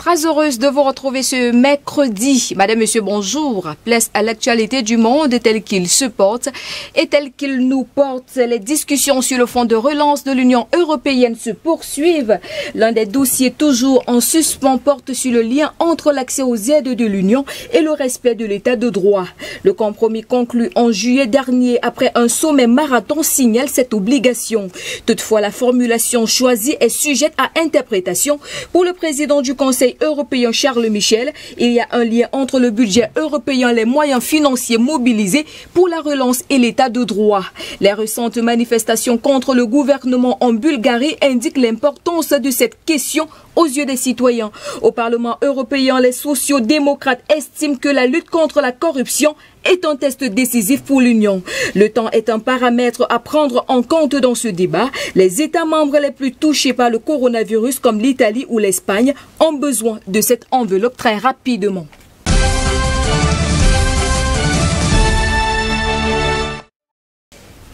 Très heureuse de vous retrouver ce mercredi. Madame, Monsieur, bonjour. Place à l'actualité du monde tel qu'il se porte et tel qu'il nous porte. Les discussions sur le fonds de relance de l'Union européenne se poursuivent. L'un des dossiers toujours en suspens porte sur le lien entre l'accès aux aides de l'Union et le respect de l'état de droit. Le compromis conclu en juillet dernier après un sommet marathon signale cette obligation. Toutefois, la formulation choisie est sujette à interprétation. Pour le président du Conseil européen Charles Michel, il y a un lien entre le budget européen et les moyens financiers mobilisés pour la relance et l'état de droit. Les récentes manifestations contre le gouvernement en Bulgarie indiquent l'importance de cette question aux yeux des citoyens. Au Parlement européen, les sociaux-démocrates estiment que la lutte contre la corruption est un test décisif pour l'Union. Le temps est un paramètre à prendre en compte dans ce débat. Les États membres les plus touchés par le coronavirus, comme l'Italie ou l'Espagne, ont besoin de cette enveloppe très rapidement.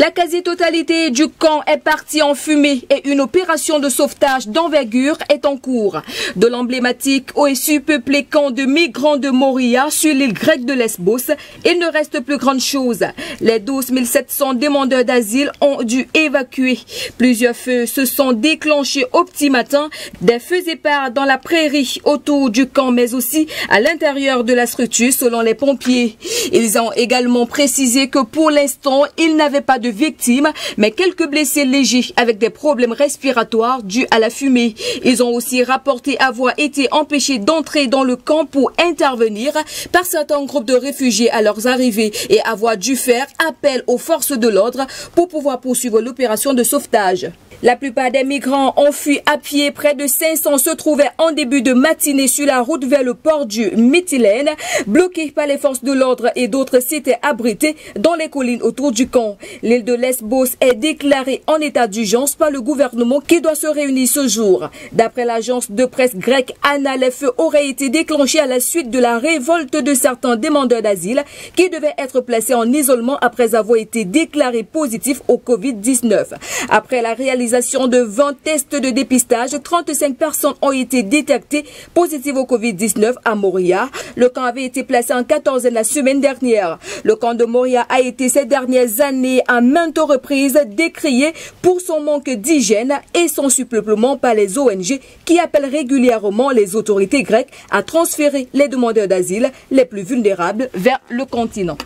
La quasi-totalité du camp est partie en fumée et une opération de sauvetage d'envergure est en cours. De l'emblématique OSU peuplé camp de migrants de Moria sur l'île grecque de Lesbos, il ne reste plus grande chose. Les 12 700 demandeurs d'asile ont dû évacuer. Plusieurs feux se sont déclenchés au petit matin, des feux épars dans la prairie autour du camp mais aussi à l'intérieur de la structure selon les pompiers. Ils ont également précisé que pour l'instant, ils n'avaient pas de victimes, mais quelques blessés légers avec des problèmes respiratoires dus à la fumée. Ils ont aussi rapporté avoir été empêchés d'entrer dans le camp pour intervenir par certains groupes de réfugiés à leur arrivée et avoir dû faire appel aux forces de l'ordre pour pouvoir poursuivre l'opération de sauvetage. La plupart des migrants ont fui à pied. Près de 500 se trouvaient en début de matinée sur la route vers le port du Mytilène, bloqués par les forces de l'ordre, et d'autres s'étaient abrités dans les collines autour du camp. L'île de Lesbos est déclarée en état d'urgence par le gouvernement qui doit se réunir ce jour. D'après l'agence de presse grecque ANA, les feux auraient été déclenchés à la suite de la révolte de certains demandeurs d'asile qui devaient être placés en isolement après avoir été déclarés positifs au Covid-19. Après la réalisation de 20 tests de dépistage, 35 personnes ont été détectées positives au Covid-19 à Moria. Le camp avait été placé en 14e la semaine dernière. Le camp de Moria a été ces dernières années à maintes reprises décrié pour son manque d'hygiène et son surpeuplement par les ONG qui appellent régulièrement les autorités grecques à transférer les demandeurs d'asile les plus vulnérables vers le continent.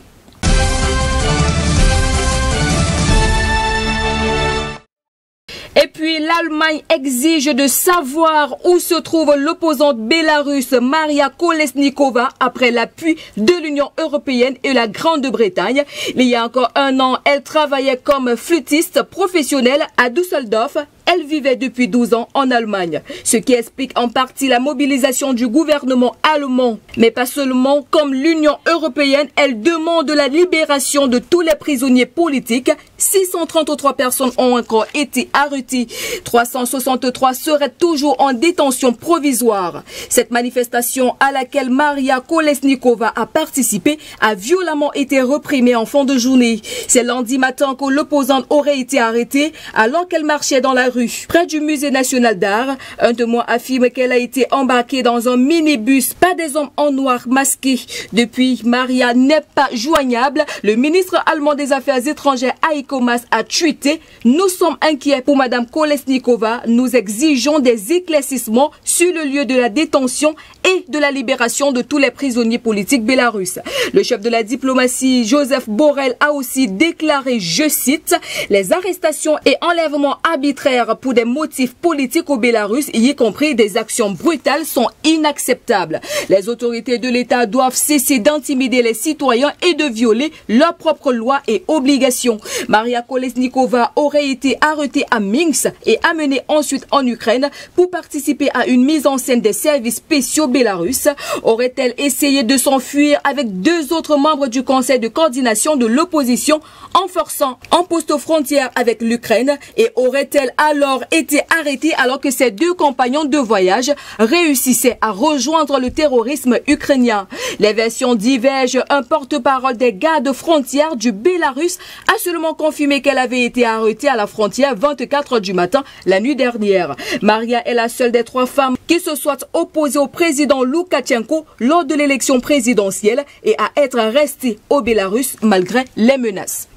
Et puis l'Allemagne exige de savoir où se trouve l'opposante bélarusse Maria Kolesnikova après l'appui de l'Union européenne et la Grande-Bretagne. Il y a encore un an, elle travaillait comme flûtiste professionnelle à Düsseldorf. Elle vivait depuis 12 ans en Allemagne, ce qui explique en partie la mobilisation du gouvernement allemand. Mais pas seulement, comme l'Union européenne, elle demande la libération de tous les prisonniers politiques. 633 personnes ont encore été arrêtées. 363 seraient toujours en détention provisoire. Cette manifestation à laquelle Maria Kolesnikova a participé a violemment été reprimée en fin de journée. C'est lundi matin que l'opposante aurait été arrêtée alors qu'elle marchait dans la rue près du musée national d'art. Un témoin affirme qu'elle a été embarquée dans un minibus par des hommes en noir masqués. Depuis, Maria n'est pas joignable. Le ministre allemand des Affaires étrangères Heiko Maas a tweeté: nous sommes inquiets pour Madame Kolesnikova. Nous exigeons des éclaircissements sur le lieu de la détention et de la libération de tous les prisonniers politiques bélarusses. Le chef de la diplomatie, Joseph Borrell, a aussi déclaré, je cite, les arrestations et enlèvements arbitraires pour des motifs politiques au Bélarus, y compris des actions brutales, sont inacceptables. Les autorités de l'État doivent cesser d'intimider les citoyens et de violer leurs propres lois et obligations. Maria Kolesnikova aurait été arrêtée à Minsk et amenée ensuite en Ukraine pour participer à une mise en scène des services spéciaux bélarusses. Aurait-elle essayé de s'enfuir avec 2 autres membres du conseil de coordination de l'opposition en forçant un poste aux frontières avec l'Ukraine, et aurait-elle alors alors été arrêté alors que ses deux compagnons de voyage réussissaient à rejoindre le terrorisme ukrainien. Les versions divergent. Un porte-parole des gardes frontières du Bélarus a seulement confirmé qu'elle avait été arrêtée à la frontière 24 du matin la nuit dernière. Maria est la seule des 3 femmes qui se soit opposée au président Loukachenko lors de l'élection présidentielle et à être restée au Bélarus malgré les menaces.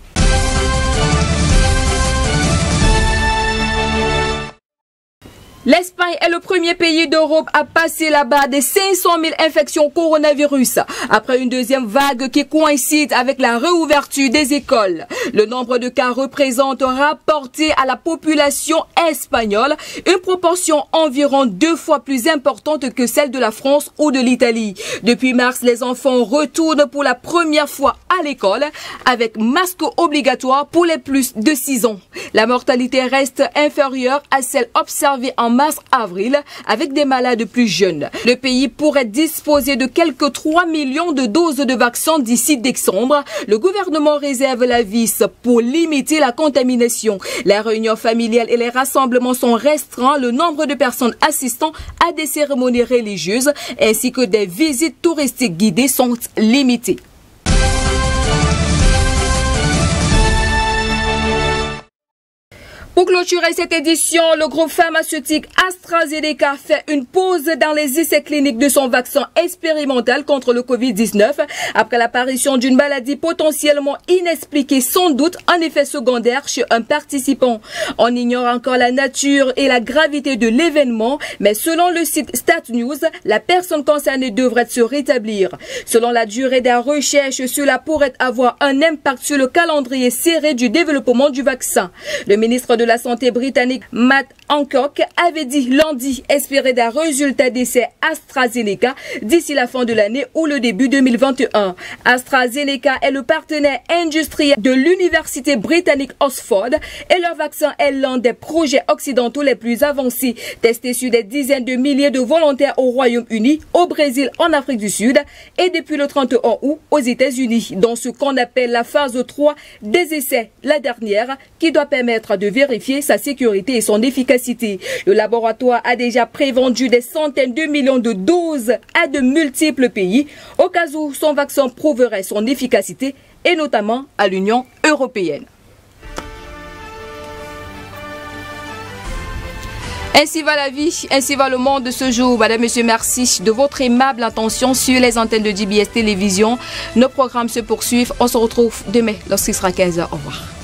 L'Espagne est le premier pays d'Europe à passer la barre des 500 000 infections coronavirus après une deuxième vague qui coïncide avec la réouverture des écoles. Le nombre de cas représente, rapporté à la population espagnole, une proportion environ 2 fois plus importante que celle de la France ou de l'Italie. Depuis mars, les enfants retournent pour la première fois à l'école avec masque obligatoire pour les plus de 6 ans. La mortalité reste inférieure à celle observée en mars-avril avec des malades plus jeunes. Le pays pourrait disposer de quelques 3 millions de doses de vaccins d'ici décembre. Le gouvernement réserve la vis pour limiter la contamination. Les réunions familiales et les rassemblements sont restreints. Le nombre de personnes assistant à des cérémonies religieuses ainsi que des visites touristiques guidées sont limitées. Pour clôturer cette édition, le groupe pharmaceutique AstraZeneca fait une pause dans les essais cliniques de son vaccin expérimental contre le Covid-19 après l'apparition d'une maladie potentiellement inexpliquée, sans doute un effet secondaire chez un participant. On ignore encore la nature et la gravité de l'événement, mais selon le site StatNews, la personne concernée devrait se rétablir. Selon la durée des recherches, cela pourrait avoir un impact sur le calendrier serré du développement du vaccin. Le ministre de la Santé britannique Matt Hancock avait dit lundi espérer des résultats d'essais AstraZeneca d'ici la fin de l'année ou le début 2021. AstraZeneca est le partenaire industriel de l'université britannique Oxford et leur vaccin est l'un des projets occidentaux les plus avancés, testé sur des dizaines de milliers de volontaires au Royaume-Uni, au Brésil, en Afrique du Sud et depuis le 31 août aux États-Unis, dans ce qu'on appelle la phase 3 des essais, la dernière, qui doit permettre de vérifier sa sécurité et son efficacité. Le laboratoire a déjà prévendu des centaines de millions de doses à de multiples pays, au cas où son vaccin prouverait son efficacité, et notamment à l'Union européenne. Ainsi va la vie, ainsi va le monde de ce jour. Madame, Monsieur, merci de votre aimable attention sur les antennes de DBS Télévision. Nos programmes se poursuivent. On se retrouve demain lorsqu'il sera 15h. Au revoir.